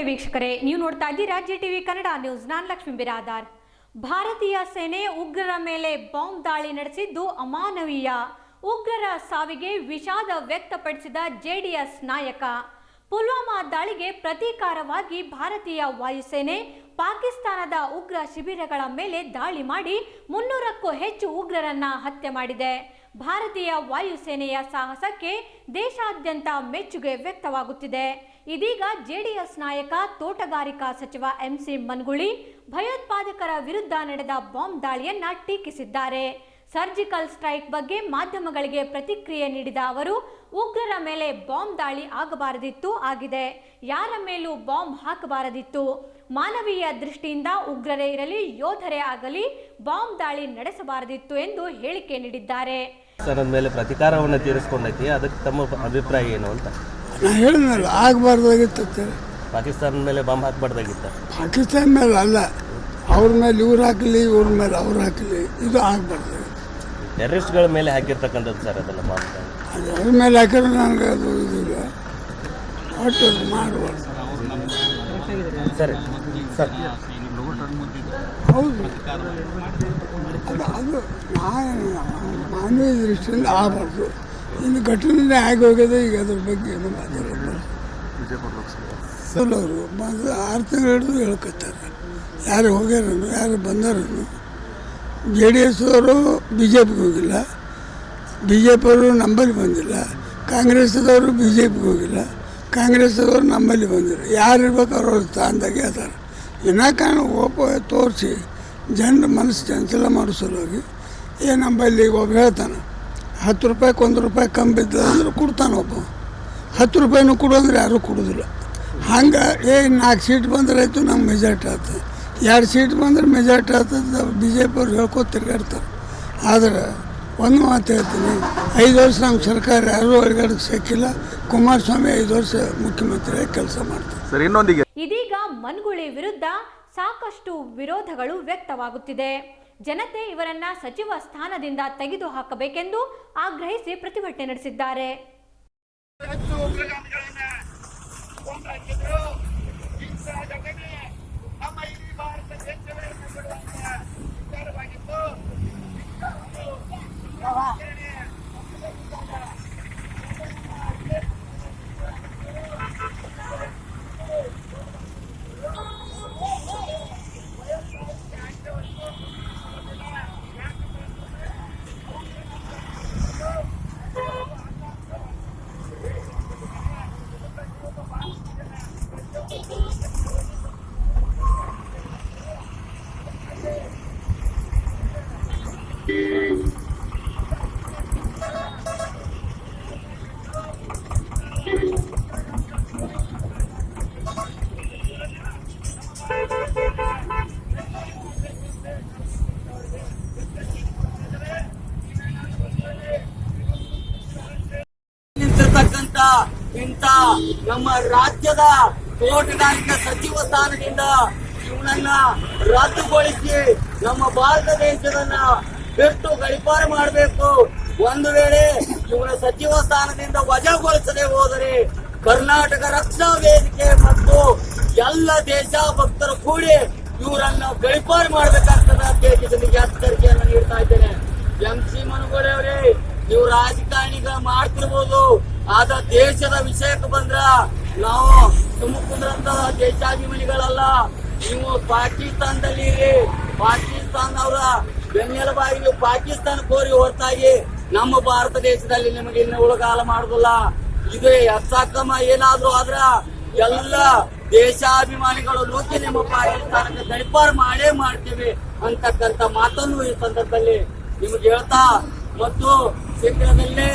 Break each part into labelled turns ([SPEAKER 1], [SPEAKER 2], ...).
[SPEAKER 1] ವೀಕ್ಷಕರೇ, ನೀವು ನೋಡ್ತಾ ಇದ್ದೀರಾ ಜಿಟಿವಿ ಕನ್ನಡ ನ್ಯೂಸ್. ನಾನು ಲಕ್ಷ್ಮೀ ಬಿರಾದಾರ್. ಭಾರತೀಯ ಸೇನೆ ಉಗ್ರರ ಮೇಲೆ ಬಾಂಬ್ ದಾಳಿ ನಡೆಸಿದ್ದು ಅಮಾನವೀಯ. ಉಗ್ರರ ಸಾವಿಗೆ ವಿಷಾದ ವ್ಯಕ್ತಪಡಿಸಿದ ಜೆಡಿಎಸ್ ನಾಯಕ. ಪುಲ್ವಾಮಾ ದಾಳಿಗೆ ಪ್ರತೀಕಾರವಾಗಿ ಭಾರತೀಯ ವಾಯುಸೇನೆ ಪಾಕಿಸ್ತಾನದ ಉಗ್ರ ಶಿಬಿರಗಳ ಮೇಲೆ ದಾಳಿ ಮಾಡಿ 300ಕ್ಕೂ ಹೆಚ್ಚು ಉಗ್ರರನ್ನ ಹತ್ಯೆ ಮಾಡಿದೆ. ಭಾರತೀಯ ವಾಯುಸೇನೆಯ ಸಾಹಸಕ್ಕೆ ದೇಶಾದ್ಯಂತ ಮೆಚ್ಚುಗೆ ವ್ಯಕ್ತವಾಗುತ್ತಿದೆ. ಇದೀಗ ಜೆಡಿಎಸ್ ನಾಯಕ ತೋಟಗಾರಿಕಾ ಸಚಿವ ಎಂಸಿ ಮನಗೂಳಿ ಭಯೋತ್ಪಾದಕರ ವಿರುದ್ಧ ನಡೆದ ಬಾಂಬ್ ದಾಳಿಯನ್ನ ಟೀಕಿಸಿದ್ದಾರೆ. ಸರ್ಜಿಕಲ್ ಸ್ಟ್ರೈಕ್ ಬಗ್ಗೆ ಮಾಧ್ಯಮಗಳಿಗೆ ಪ್ರತಿಕ್ರಿಯೆ ನೀಡಿದ ಅವರು, ಉಗ್ರರ ಮೇಲೆ ಬಾಂಬ್ ದಾಳಿ ಆಗಬಾರದಿತ್ತು, ಆಗಿದೆ. ಯಾರ ಮೇಲೂ ಬಾಂಬ್ ಹಾಕಬಾರದಿತ್ತು. ಮಾನವೀಯ ದೃಷ್ಟಿಯಿಂದ ಉಗ್ರರೇ ಇರಲಿ, ಯೋಧರೇ ಆಗಲಿ, ಬಾಂಬ್ ದಾಳಿ ನಡೆಸಬಾರದಿತ್ತು ಎಂದು ಹೇಳಿಕೆ ನೀಡಿದ್ದಾರೆ.
[SPEAKER 2] ಮೇಲೆ ಪ್ರತೀಕಾರವನ್ನು ತೀರಿಸಿಕೊಂಡೈತಿ, ಅದಕ್ಕೆ ತಮ್ಮ ಅಭಿಪ್ರಾಯ ಏನು ಅಂತ?
[SPEAKER 3] ನಾ ಹೇಳಿದ್ನಲ್ಲ, ಆಗಬಾರ್ದಾಗಿತ್ತು.
[SPEAKER 2] ಪಾಕಿಸ್ತಾನದ ಮೇಲೆ ಬಾಂಬ್ ಹಾಕಬಾರ್ದಾಗಿತ್ತು.
[SPEAKER 3] ಪಾಕಿಸ್ತಾನ ಮೇಲೆ ಅಲ್ಲ, ಅವ್ರ ಮೇಲೆ ಇವ್ರು ಹಾಕಲಿ, ಇವ್ರ ಮೇಲೆ ಅವ್ರು ಹಾಕಲಿ, ಇದು ಆಗಬಾರ್ದು.
[SPEAKER 2] ಟೆರರಿಸ್ಟ್ಗಳ ಮೇಲೆ ಹಾಕಿರ್ತಕ್ಕಂಥದ್ದು ಸರ್, ಅದನ್ನು ಬಾಂಬ್
[SPEAKER 3] ಅದ್ರ ಮೇಲೆ ಹಾಕಿದ್ರೆ ನನಗೆ ಅದು ಇದಿಲ್ಲ, ಒಟ್ಟು ಮಾಡಬಾರ್ದು.
[SPEAKER 2] ಸರಿ ಸರ್,
[SPEAKER 3] ಹೌದು, ಅದು ಮಾನವೀಯ ದೃಷ್ಟಿಯಿಂದ ಆಗಬಾರ್ದು. ಇನ್ನು ಘಟನೆ ಆಗಿ ಹೋಗಿದೆ. ಈಗ ಅದ್ರ ಬಗ್ಗೆ ಏನು ಮಾತಾಡೋದು. ಅವರು 6 ತಿಂಗಳು ಹಿಡಿದು ಹೇಳ್ಕೊತಾರೆ, ಯಾರು ಹೋಗ್ಯಾರನು, ಯಾರು ಬಂದಾರನು. ಜೆ ಡಿ ಎಸ್ ಅವರು ಬಿ ಜೆ ಪಿಗೆ ಹೋಗಿಲ್ಲ, ಬಿ ಜೆ ಪಿಯವರು ನಮ್ಮಲ್ಲಿ ಬಂದಿಲ್ಲ, ಕಾಂಗ್ರೆಸ್ದವರು ಬಿ ಜೆ ಪಿಗೆ ಹೋಗಿಲ್ಲ, ಕಾಂಗ್ರೆಸ್ದವರು ನಮ್ಮಲ್ಲಿ ಬಂದಿಲ್ಲ. ಯಾರು ಇರ್ಬೇಕು ಅವ್ರ ಸ್ಥಾನದಾಗೆ ಅದಾರ. ವಿನಾಕಾರಣ ಒಬ್ಬ ತೋರಿಸಿ ಜನರ ಮನಸ್ಸು ಚಂಚಲ ಮಾಡೋ ಸಲುವಾಗಿ ನಂಬಲ್ಲಿ ಒಬ್ಬ ಹೇಳ್ತಾನೆ, 10 ರೂಪಾಯಿಗೆ 1 ರೂಪಾಯಿ ಕಮ್ಮಿ ಬಿದ್ದ ಅಂದ್ರೆ ಕೊಡ್ತಾನೆ ಒಬ್ಬ. 10 ರೂಪಾಯಿನೂ ಕೊಡೋಂದ್ರೆ ಯಾರೂ ಕೊಡೋದಿಲ್ಲ. ಹಂಗೆ 4 ಸೀಟ್ ಬಂದ್ರೆ ಆಯಿತು, ನಮ್ಗೆ ಮೆಜಾರಿಟಿ ಆಗ್ತದೆ. 2 ಸೀಟ್ ಬಂದ್ರೆ ಮೆಜಾರಿಟಿ ಆಗ್ತದೆ. ಬಿ ಜೆ ಪಿಯವ್ರು ಹೇಳ್ಕೊತ ತಿರ್ಗಾಡ್ತಾರೆ. ಆದರೆ ಒಂದು ಮಾತು ಹೇಳ್ತೀನಿ, 5 ವರ್ಷ ನಮ್ಮ ಸರ್ಕಾರ ಯಾರೂ ಒಳಗಡೆ ಸಿಕ್ಕಿಲ್ಲ. ಕುಮಾರಸ್ವಾಮಿ 5 ವರ್ಷ ಮುಖ್ಯಮಂತ್ರಿಯಾಗಿ ಕೆಲಸ ಮಾಡ್ತಾರೆ.
[SPEAKER 1] ಇದೀಗ ಮನಗೂಳಿ ವಿರುದ್ಧ ಸಾಕಷ್ಟು ವಿರೋಧಗಳು ವ್ಯಕ್ತವಾಗುತ್ತಿದೆ. ಜನತೆ ಇವರನ್ನ ಸಚಿವ ಸ್ಥಾನದಿಂದ ತೆಗೆದು ಹಾಕಬೇಕೆಂದು ಆಗ್ರಹಿಸಿ ಪ್ರತಿಭಟನೆ ನಡೆಸಿದ್ದಾರೆ.
[SPEAKER 4] ಇಂಥ ನಮ್ಮ ರಾಜ್ಯದ ತೋಟಗಾರಿಕಾ ಸಚಿವ ಸ್ಥಾನದಿಂದ ಇವನನ್ನ ರದ್ದುಗೊಳಿಸಿ ನಮ್ಮ ಭಾರತ ದೇಶದನ್ನ ಬಿಟ್ಟು ಗಡಿಪಾರು ಮಾಡಬೇಕು. ಒಂದು ವೇಳೆ ಇವನ ಸಚಿವ ಸ್ಥಾನದಿಂದ ವಜಾಗೊಳಿಸದೆ ಹೋದರೆ ಕರ್ನಾಟಕ ರಕ್ಷಣಾ ವೇದಿಕೆ ಮತ್ತು ಎಲ್ಲ ದೇಶಭಕ್ತರು ಕೂಡಿ ಇವರನ್ನ ಗಡಿಪಾರು ಮಾಡಬೇಕಾಗ್ತದೆ ಅಂತ ಜನರಿಗೆ ಎಚ್ಚರಿಕೆಯನ್ನು ನೀಡ್ತಾ ಇದ್ದೇನೆ. ಎಂಸಿ ಮನಗೂಳಿ ಅವರೇ, ನೀವು ರಾಜಕಾರಣಿಗ ಮಾಡ್ತಿರ್ಬೋದು, ಆದ ದೇಶದ ವಿಷಯಕ್ಕೆ ಬಂದ್ರ ನಾವು ತುಮಕೂರಂತ ದೇಶಾಭಿಮಾನಿಗಳಲ್ಲ. ನೀವು ಪಾಕಿಸ್ತಾನದಲ್ಲಿ ಪಾಕಿಸ್ತಾನದವರ ಬೆನ್ನೆಲುಬಾಗಿ ನೀವು ಪಾಕಿಸ್ತಾನ ಕೋರಿ ಹೊರತಾಗಿ ನಮ್ಮ ಭಾರತ ದೇಶದಲ್ಲಿ ನಿಮಗೆ ಇನ್ನು ಉಳಗಾಲ ಮಾಡುದಿಲ್ಲ. ಇದು ಹೆಚ್ಚಾಕಮ್ಮ ಏನಾದ್ರು ಆದ್ರ ಎಲ್ಲ ದೇಶಾಭಿಮಾನಿಗಳು ನುಗ್ಗಿ ನಿಮ್ಮ ಪಾಕಿಸ್ತಾನಕ್ಕೆ ಗಡಿಪಾರು ಮಾಡೇ ಮಾಡ್ತೀವಿ ಅಂತಕ್ಕಂಥ ಮಾತನ್ನು ಈ ಸಂದರ್ಭದಲ್ಲಿ ನಿಮ್ಗೆ ಹೇಳ್ತಾ, ಮತ್ತು ಶೀಘ್ರದಲ್ಲೇ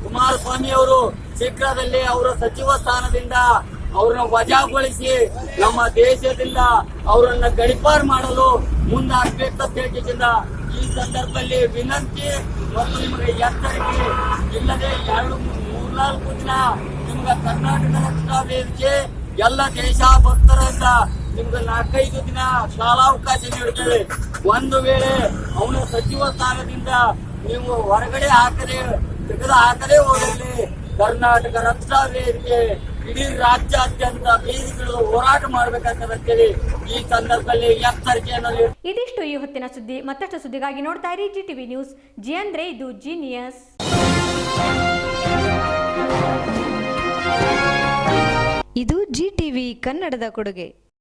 [SPEAKER 4] ಕುಮಾರಸ್ವಾಮಿ ಅವರು ಶೀಘ್ರದಲ್ಲೇ ಅವರ ಸಚಿವ ಸ್ಥಾನದಿಂದ ಅವರನ್ನ ವಜಾಗೊಳಿಸಿ ನಮ್ಮ ದೇಶದಿಂದ ಅವರನ್ನ ಗಡಿಪಾರು ಮಾಡಲು ಮುಂದಾಗಬೇಕಂತ ಹೇಳಿಕೆಯಿಂದ ಈ ಸಂದರ್ಭದಲ್ಲಿ ವಿನಂತಿ ಮತ್ತು ನಿಮಗೆ ಎಚ್ಚರಿಕೆ. ಇಲ್ಲದೆ 2-3-4 ದಿನ ನಿಮ್ಗೆ ಕರ್ನಾಟಕ ರಕ್ಷಣಾ ವೇದಿಕೆ ಎಲ್ಲ ದೇಶಭಕ್ತರಿಂದ ನಿಮ್ಗೆ 4-5 ದಿನ ಕಾಲಾವಕಾಶ ನೀಡುತ್ತೇವೆ. ಒಂದು ವೇಳೆ ಅವನ ಸಚಿವ ಸ್ಥಾನದಿಂದ ನೀವು ಹೊರಗಡೆ ತೆಗೆದು ಹಾಕದೇ ಹೋದಲ್ಲಿ ಕರ್ನಾಟಕ ರಕ್ಷಣಾ ವೇದಿಕೆ ಇಡೀ ರಾಜ್ಯಾದ್ಯಂತ ಬೀದಿಗಳು ಹೋರಾಟ ಮಾಡಬೇಕಾಗ್ತದೆ ಈ ಸಂದರ್ಭದಲ್ಲಿ ಎಚ್ಚರಿಕೆಯನ್ನು
[SPEAKER 1] ಇದಿಷ್ಟು ಈ ಹೊತ್ತಿನ ಸುದ್ದಿ. ಮತ್ತಷ್ಟು ಸುದ್ದಿಗಾಗಿ ನೋಡ್ತಾ ಇರಿ GTV ನ್ಯೂಸ್. ಜಿ ಅಂದ್ರೆ ಇದು ಜೀನಿಯಸ್.
[SPEAKER 5] ಇದು GTV ಕನ್ನಡದ ಕೊಡುಗೆ.